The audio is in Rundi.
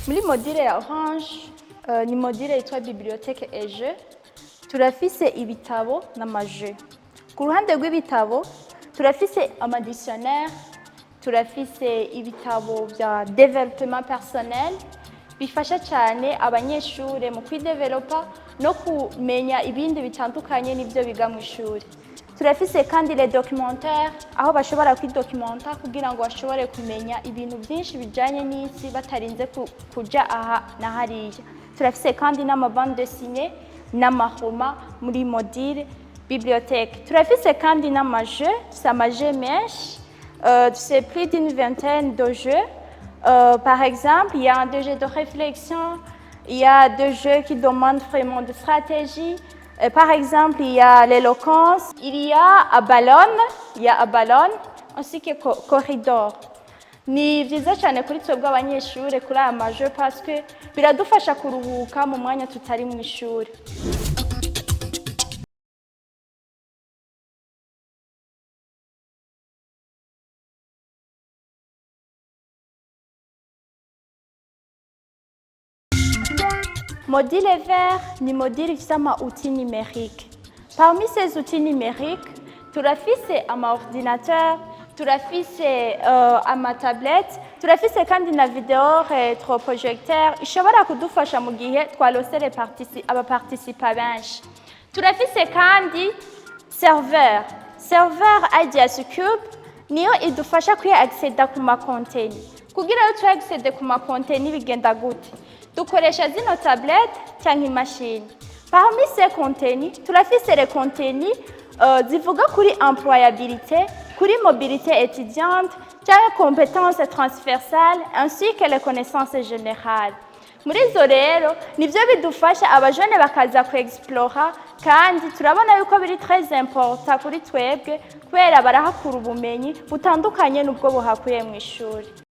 Muri module ya Orange ni module yitwa bibliothèque et jeux. Turafise ibitabo n'amaje. Ku ruhande rw'ibitabo turafise amadictionnaire, turafise ibitabo vya développement personnel bifasha cyane abanyeshure mu kwidevelopa no kumenya ibindi bitandukanye n'ibyo biga mu ishuri. Turafise kandi les documentaires aho bashobora kwidocumenta kugira ngo bashobore kumenya ibintu byinshi bijanye n'isi batarinze kuja aha na hariya. Turafise kandi n'amabande dessinée n'amahoma muri module bibliothèque. Turafise kandi n'amaje, c'est amaje menshi, c'est plus d'une vingtaine de jeux. Par exemple, il y a des jeux de réflexion, il y a des jeux qui demandent vraiment de stratégie. Par exemple, il y a l'éloquence, il y a Abalone, ainsi que Corridor. Ni vyiza cyane kuri twebwe abanyeshure kuri aya maje parce que biradufasha kuruhuka mu mwanya tutari mu ishuri. Module vert ni module ifise ama-outils numériques. Parmi ces outils numériques, turafise ama-ordinateur, turafise ama-tablette, turafise kandi na video rétroprojecteur ishobora kudufasha mu gihe twalose abaparticipa benshi. Turafise kandi serveur Ideas Cube niyo idufasha accéder ku ma-contenu. Kugira yo accéder ku ma-contenu bigenda gute? Dukoresha zino tablette cyangwa imashini. Parmi ces contenus, turafise les contenus zivuga kuri employabilité, kuri mobilité étudiante, cyangwa compétences transversales ainsi que les connaissances générales. Muri zo rero nivyo bidufasha abajene bakaza ku explora kandi turabona yuko biri très important kuri twebwe kubera barahakura ubumenyi butandukanye n'ubwo buhakuye mu ishuri.